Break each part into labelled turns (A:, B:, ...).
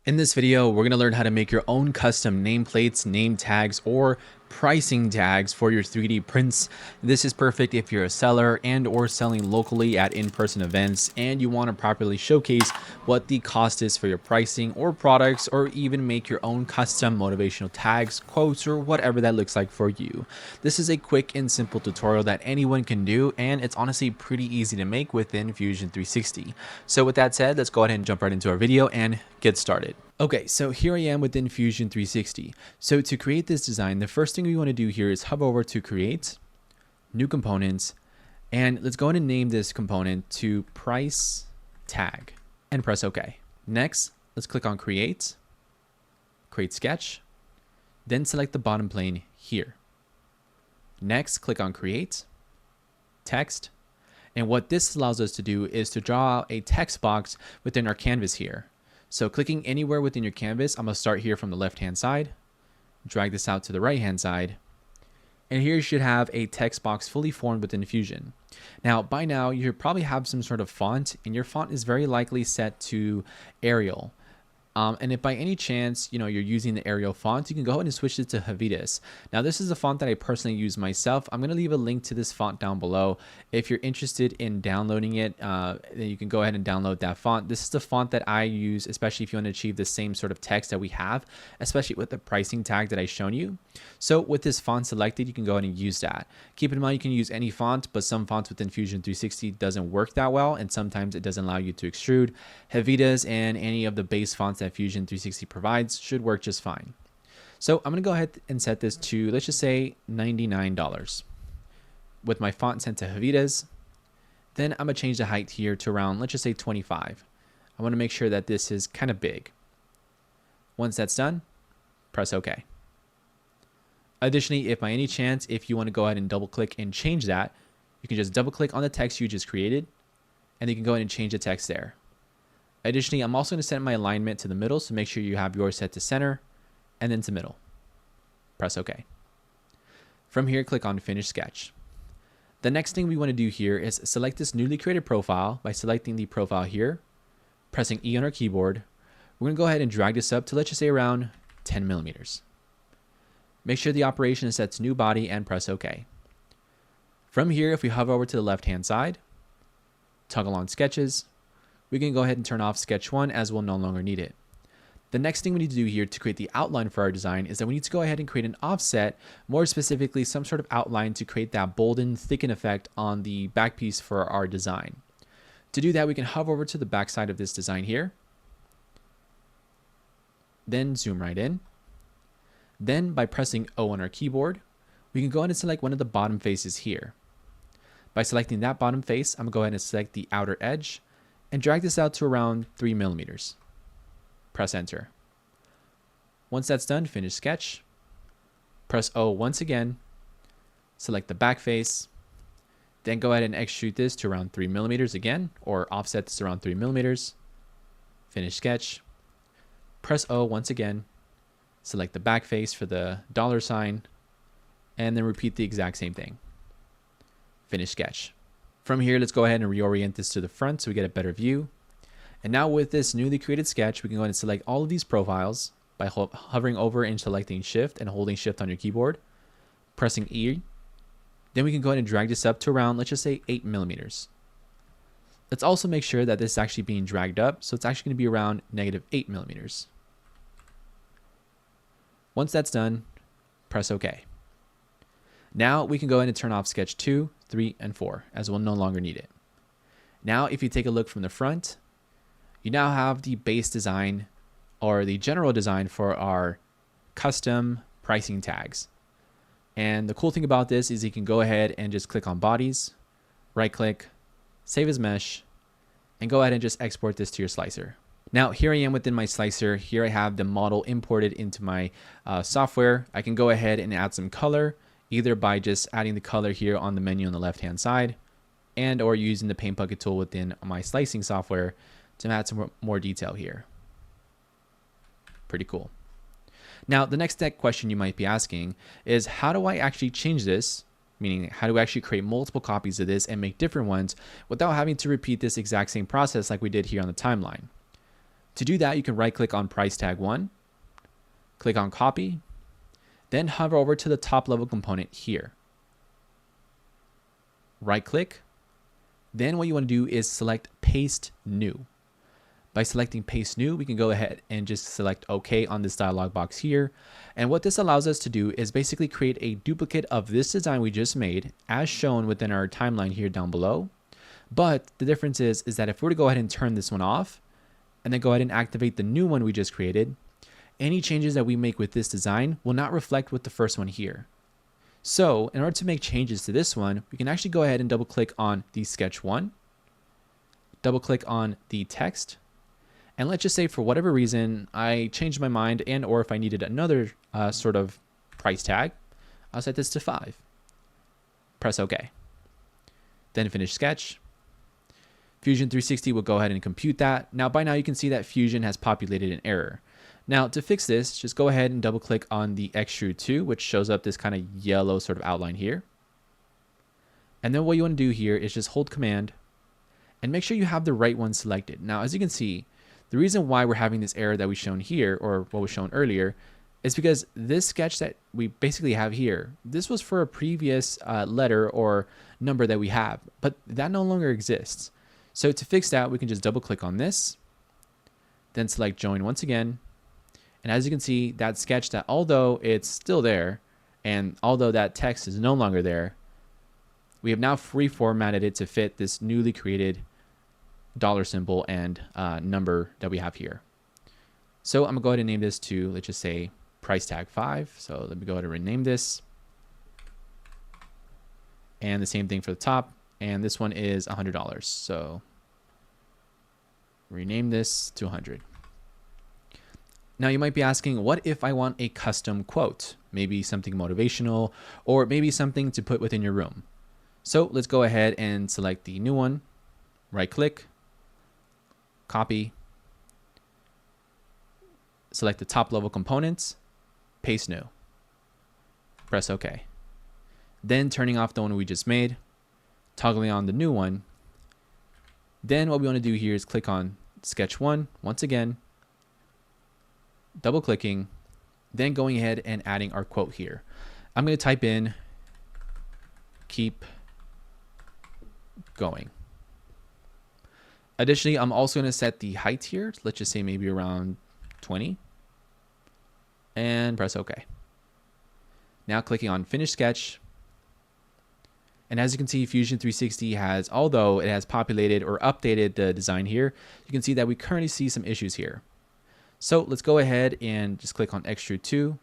A: In this video, we're going to learn how to make your own custom nameplates, name tags, or pricing tags for your 3D prints. This is perfect if you're a seller and or selling locally at in-person events and you want to properly showcase what the cost is for your pricing or products, or even make your own custom motivational tags, quotes, or whatever that looks like for you. This is a quick and simple tutorial that anyone can do, and it's honestly pretty easy to make within Fusion 360. So with that said, let's go ahead and jump right into our video and get started. Okay, so here I am within Fusion 360. So to create this design, the first thing we want to do here is hover over to Create, New Components, and let's go ahead and name this component to Price Tag and press OK. Next, let's click on Create, Create Sketch, then select the bottom plane here. Next, click on Create, Text, and what this allows us to do is to draw out a text box within our canvas here. So clicking anywhere within your canvas, I'm going to start here from the left-hand side, drag this out to the right-hand side, and here you should have a text box fully formed within Fusion. Now, by now, you probably have some sort of font, and your font is very likely set to Arial. And if by any chance, you're using the Arial font, you can go ahead and switch it to Havitas. Now, this is a font that I personally use myself. I'm going to leave a link to this font down below. If you're interested in downloading it, then you can go ahead and download that font. This is the font that I use, especially if you want to achieve the same sort of text that we have, especially with the pricing tag that I've shown you. So with this font selected, you can go ahead and use that. Keep in mind, you can use any font, but some fonts within Fusion 360 doesn't work that well, and sometimes it doesn't allow you to extrude. Havitas and any of the base fonts that Fusion 360 provides should work just fine. So I'm going to go ahead and set this to, let's just say $99 with my font set to Havitas. Then I'm going to change the height here to around, let's just say 25. I want to make sure that this is kind of big. Once that's done, press OK. Additionally, if by any chance, if you want to go ahead and double click and change that, you can just double click on the text you just created, and you can go ahead and change the text there. Additionally, I'm also going to set my alignment to the middle, so make sure you have yours set to center and then to middle. Press OK. From here, click on Finish Sketch. The next thing we want to do here is select this newly created profile by selecting the profile here, pressing E on our keyboard. We're going to go ahead and drag this up to, let's just say, around 10 millimeters. Make sure the operation is set to New Body and press OK. From here, if we hover over to the left-hand side, toggle on Sketches, we can go ahead and turn off Sketch 1 as we'll no longer need it. The next thing we need to do here to create the outline for our design is that we need to go ahead and create an offset, more specifically some sort of outline to create that bolden, thicken effect on the back piece for our design. To do that, we can hover over to the back side of this design here, then zoom right in. Then by pressing O on our keyboard, we can go ahead and select one of the bottom faces here. By selecting that bottom face, I'm going to go ahead and select the outer edge and drag this out to around 3 millimeters. Press enter. Once that's done, finish sketch. Press O once again, select the back face, then go ahead and extrude this to around 3 millimeters again, or offset this around 3 millimeters. Finish sketch. Press O once again, select the back face for the $sign, and then repeat the exact same thing. Finish sketch. From here, let's go ahead and reorient this to the front so we get a better view. And now with this newly created sketch, we can go ahead and select all of these profiles by hovering over and selecting Shift and holding Shift on your keyboard, pressing E. Then we can go ahead and drag this up to around, let's just say 8 millimeters. Let's also make sure that this is actually being dragged up, so it's actually going to be around -8 millimeters. Once that's done, press OK. Now we can go ahead and turn off Sketch 2, 3, and 4, as we'll no longer need it. Now, if you take a look from the front, you now have the base design, or the general design, for our custom pricing tags. And the cool thing about this is you can go ahead and just click on Bodies, right-click, Save as Mesh, and go ahead and just export this to your slicer. Now, here I am within my slicer. Here I have the model imported into my software. I can go ahead and add some color, either by just adding the color here on the menu on the left-hand side, and or using the Paint Bucket tool within my slicing software to add some more detail here. Pretty cool. Now, the next question you might be asking is, how do I actually change this? Meaning, how do I actually create multiple copies of this and make different ones without having to repeat this exact same process like we did here on the timeline? To do that, you can right click on price tag 1, click on copy, then hover over to the top level component here. Right click. Then what you want to do is select paste new. By selecting paste new, we can go ahead and just select OK on this dialog box here. And what this allows us to do is basically create a duplicate of this design we just made as shown within our timeline here down below. But the difference is that if we were to go ahead and turn this one off and then go ahead and activate the new one we just created, any changes that we make with this design will not reflect with the first one here. So in order to make changes to this one, we can actually go ahead and double click on the sketch one, double click on the text, and let's just say for whatever reason, I changed my mind and or if I needed another sort of price tag, I'll set this to 5. Press OK. Then finish sketch. Fusion 360 will go ahead and compute that. Now by now you can see that Fusion has populated an error. Now to fix this, just go ahead and double click on the extrude 2, which shows up this kind of yellow sort of outline here. And then what you want to do here is just hold command and make sure you have the right one selected. Now as you can see, the reason why we're having this error that we've shown here, or what was shown earlier, is because this sketch that we basically have here, this was for a previous letter or number that we have, but that no longer exists. So to fix that, we can just double click on this, then select join once again. And as you can see, that sketch, that although it's still there, and although that text is no longer there, we have now reformatted it to fit this newly created dollar symbol and number that we have here. So I'm gonna go ahead and name this to, let's just say price tag 5. So let me go ahead and rename this. And the same thing for the top. And this one is $100. So rename this to 100. Now you might be asking, what if I want a custom quote? Maybe something motivational, or maybe something to put within your room. So let's go ahead and select the new one, right click, copy, select the top level components, paste new, press OK. Then turning off the one we just made, toggling on the new one. Then what we want to do here is click on sketch 1 once again, double clicking, then going ahead and adding our quote here. I'm going to type in keep going. Additionally, I'm also going to set the height here. Let's just say maybe around 20 and press OK. Now clicking on finish sketch. And as you can see, Fusion 360 has, although it has populated or updated the design here, you can see that we currently see some issues here. So let's go ahead and just click on extrude 2.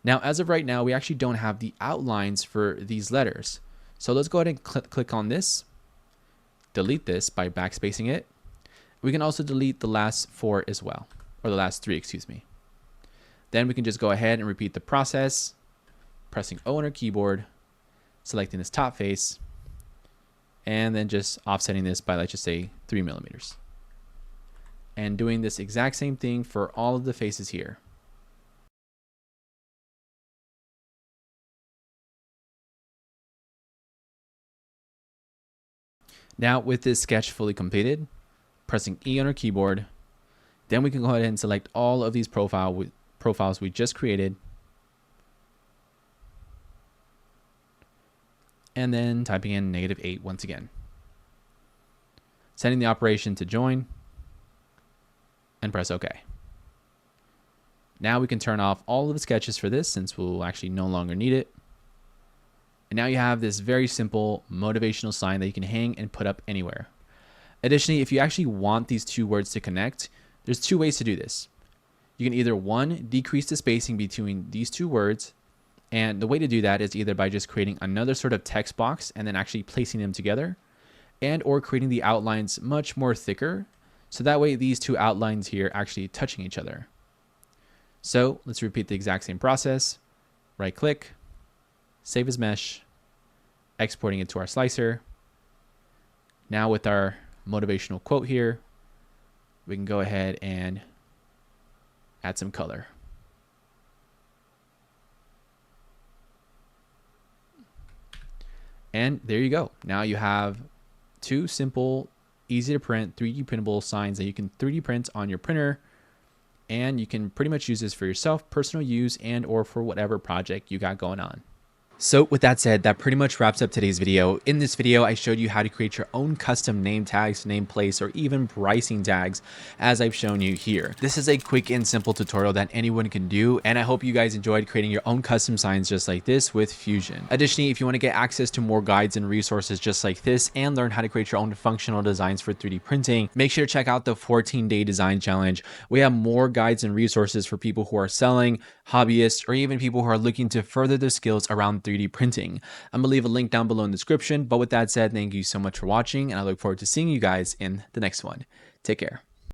A: Now, as of right now, we actually don't have the outlines for these letters. So let's go ahead and click on this, delete this by backspacing it. We can also delete the last 4 as well, or the last 3, excuse me. Then we can just go ahead and repeat the process, pressing O on our keyboard, selecting this top face, and then just offsetting this by, let's just say 3 millimeters. And doing this exact same thing for all of the faces here. Now with this sketch fully completed, pressing E on our keyboard, then we can go ahead and select all of these profiles we just created, and then typing in -8 once again. Setting the operation to join, and press OK. Now we can turn off all of the sketches for this since we'll actually no longer need it. And now you have this very simple motivational sign that you can hang and put up anywhere. Additionally, if you actually want these two words to connect, there's 2 ways to do this. You can either 1, decrease the spacing between these 2 words. And the way to do that is either by just creating another sort of text box and then actually placing them together, and or creating the outlines much more thicker. So that way these 2 outlines here actually touching each other. So let's repeat the exact same process. Right click, save as mesh, exporting it to our slicer. Now with our motivational quote here, we can go ahead and add some color. And there you go. Now you have 2 simple, easy to print, 3D printable signs that you can 3D print on your printer and you can pretty much use this for yourself, personal use, and or for whatever project you got going on. So with that said, that pretty much wraps up today's video. In this video, I showed you how to create your own custom name tags, nameplates, or even pricing tags, as I've shown you here. This is a quick and simple tutorial that anyone can do, and I hope you guys enjoyed creating your own custom signs just like this with Fusion. Additionally, if you want to get access to more guides and resources just like this and learn how to create your own functional designs for 3D printing, make sure to check out the 14-day design challenge. We have more guides and resources for people who are selling, hobbyists, or even people who are looking to further their skills around 3D printing. I'm gonna leave a link down below in the description. But with that said, thank you so much for watching, and I look forward to seeing you guys in the next one. Take care.